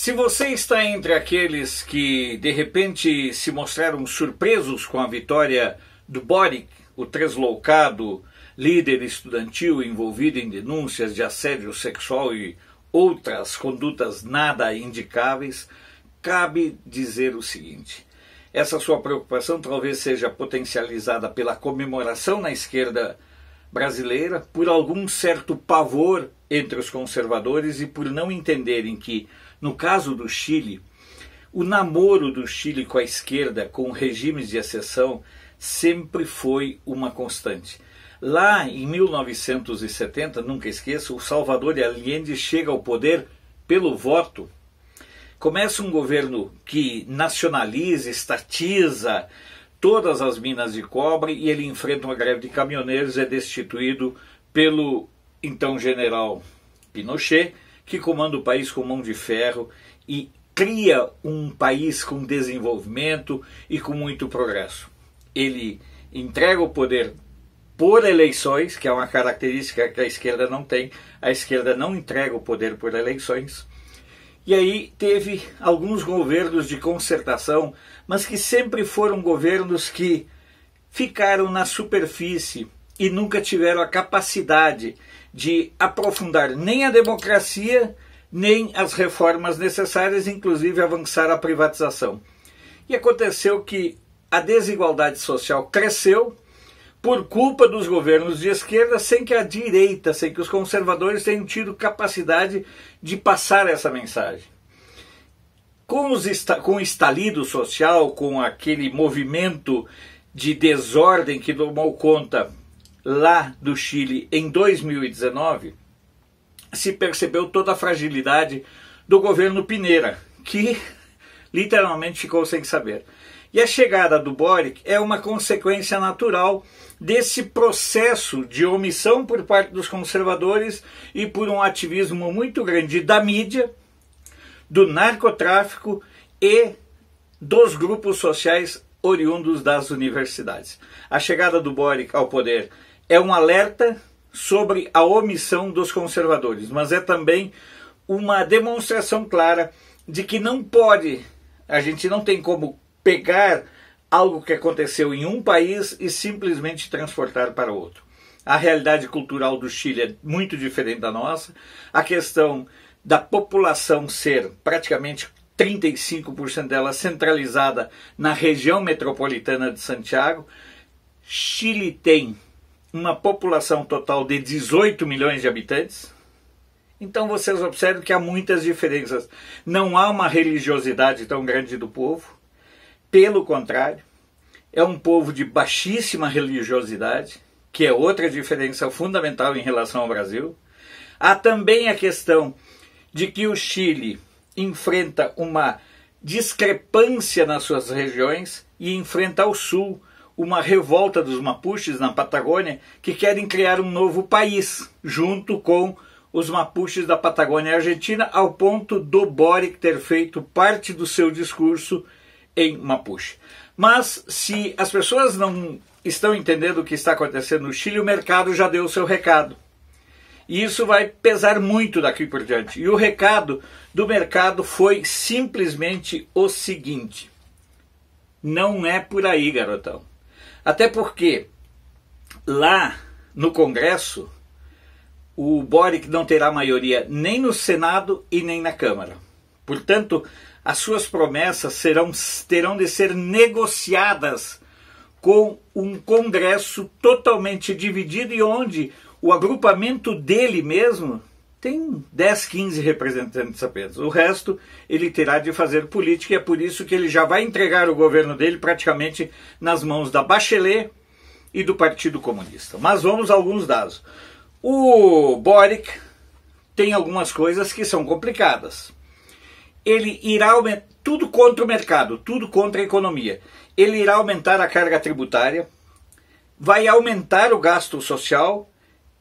Se você está entre aqueles que de repente se mostraram surpresos com a vitória do Boric, o tresloucado líder estudantil envolvido em denúncias de assédio sexual e outras condutas nada indicáveis, cabe dizer o seguinte: essa sua preocupação talvez seja potencializada pela comemoração na esquerda brasileira, por algum certo pavor entre os conservadores e por não entenderem que, no caso do Chile, o namoro do Chile com a esquerda, com regimes de exceção, sempre foi uma constante. Lá em 1970, nunca esqueço, o Salvador Allende chega ao poder pelo voto. Começa um governo que nacionaliza, estatiza todas as minas de cobre e ele enfrenta uma greve de caminhoneiros e é destituído pelo então general Pinochet, que comanda o país com mão de ferro e cria um país com desenvolvimento e com muito progresso. Ele entrega o poder por eleições, que é uma característica que a esquerda não tem. A esquerda não entrega o poder por eleições. E aí teve alguns governos de concertação, mas que sempre foram governos que ficaram na superfície e nunca tiveram a capacidade de aprofundar nem a democracia, nem as reformas necessárias, inclusive avançar a privatização. E aconteceu que a desigualdade social cresceu por culpa dos governos de esquerda, sem que a direita, sem que os conservadores tenham tido capacidade de passar essa mensagem. Com o estalido social, com aquele movimento de desordem que tomou conta lá do Chile em 2019, se percebeu toda a fragilidade do governo Piñera, que literalmente ficou sem saber. E a chegada do Boric é uma consequência natural desse processo de omissão por parte dos conservadores e por um ativismo muito grande da mídia, do narcotráfico e dos grupos sociais oriundos das universidades. A chegada do Boric ao poder é um alerta sobre a omissão dos conservadores, mas é também uma demonstração clara de que a gente não tem como pegar algo que aconteceu em um país e simplesmente transportar para outro. A realidade cultural do Chile é muito diferente da nossa. A questão da população ser praticamente 35% dela centralizada na região metropolitana de Santiago. Chile tem uma população total de 18 milhões de habitantes. Então vocês observam que há muitas diferenças. Não há uma religiosidade tão grande do povo. Pelo contrário, é um povo de baixíssima religiosidade, que é outra diferença fundamental em relação ao Brasil. Há também a questão de que o Chile enfrenta uma discrepância nas suas regiões e enfrenta ao sul uma revolta dos mapuches na Patagônia que querem criar um novo país junto com os mapuches da Patagônia Argentina, ao ponto do Boric ter feito parte do seu discurso em Mapuche. Mas se as pessoas não estão entendendo o que está acontecendo no Chile, o mercado já deu o seu recado. E isso vai pesar muito daqui por diante. E o recado do mercado foi simplesmente o seguinte: não é por aí, garotão. Até porque lá no Congresso o Boric não terá maioria nem no Senado e nem na Câmara. Portanto, as suas promessas terão de ser negociadas com um Congresso totalmente dividido e onde o agrupamento dele mesmo tem 10, 15 representantes apenas. O resto ele terá de fazer política e é por isso que ele já vai entregar o governo dele praticamente nas mãos da Bachelet e do Partido Comunista. Mas vamos a alguns dados. O Boric tem algumas coisas que são complicadas. Ele irá aumentar tudo contra o mercado, tudo contra a economia. Ele irá aumentar a carga tributária, vai aumentar o gasto social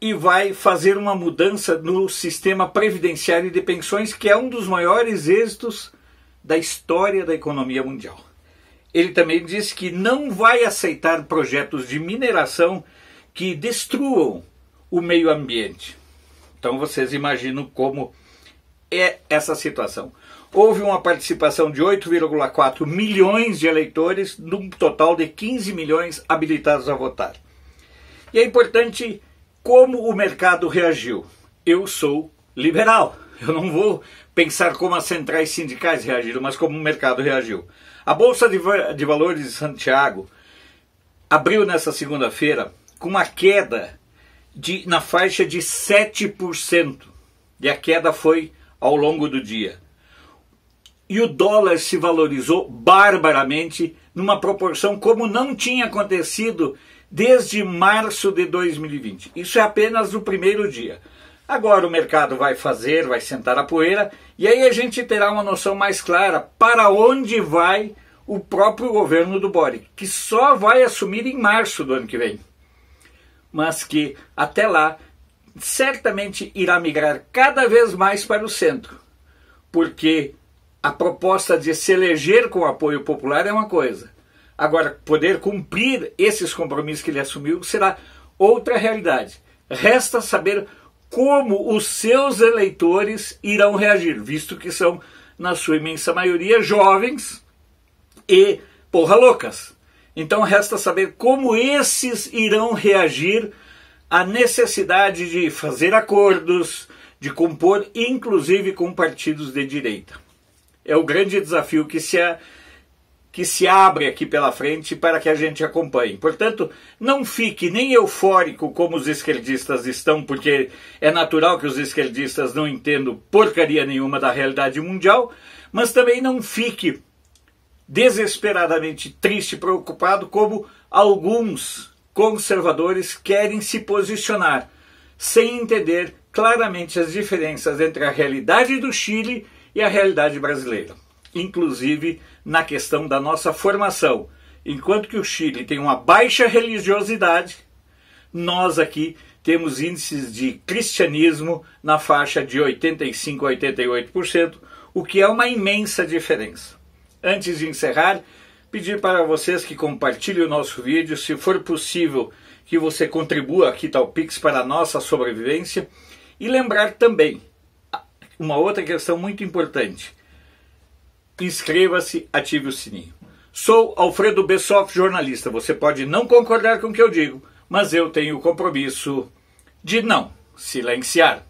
e vai fazer uma mudança no sistema previdenciário de pensões, que é um dos maiores êxitos da história da economia mundial. Ele também disse que não vai aceitar projetos de mineração que destruam o meio ambiente. Então vocês imaginam como é essa situação. houve uma participação de 8,4 milhões de eleitores, num total de 15 milhões habilitados a votar. E é importante como o mercado reagiu. Eu sou liberal, eu não vou pensar como as centrais sindicais reagiram, mas como o mercado reagiu. A Bolsa de Valores de Santiago abriu nessa segunda-feira com uma queda na faixa de 7%, e a queda foi ao longo do dia. E o dólar se valorizou barbaramente numa proporção como não tinha acontecido desde março de 2020. Isso é apenas o primeiro dia. Agora o mercado vai sentar a poeira, e aí a gente terá uma noção mais clara para onde vai o próprio governo do Boric, que só vai assumir em março do ano que vem. Mas que até lá certamente irá migrar cada vez mais para o centro, porque a proposta de se eleger com apoio popular é uma coisa. Agora, poder cumprir esses compromissos que ele assumiu será outra realidade. Resta saber como os seus eleitores irão reagir, visto que são, na sua imensa maioria, jovens e porra loucas. Então resta saber como esses irão reagir à necessidade de fazer acordos, de compor, inclusive com partidos de direita. É o grande desafio que se abre aqui pela frente para que a gente acompanhe. Portanto, não fique nem eufórico como os esquerdistas estão, porque é natural que os esquerdistas não entendam porcaria nenhuma da realidade mundial, mas também não fique desesperadamente triste e preocupado como alguns conservadores querem se posicionar, sem entender claramente as diferenças entre a realidade do Chile e a realidade brasileira, inclusive na questão da nossa formação. Enquanto que o Chile tem uma baixa religiosidade, nós aqui temos índices de cristianismo na faixa de 85% a 88%, o que é uma imensa diferença. Antes de encerrar, pedir para vocês que compartilhem o nosso vídeo, se for possível que você contribua aqui tá o Pix para a nossa sobrevivência, e lembrar também uma outra questão muito importante. Inscreva-se, ative o sininho. Sou Alfredo Bessoff, jornalista. Você pode não concordar com o que eu digo, mas eu tenho o compromisso de não silenciar.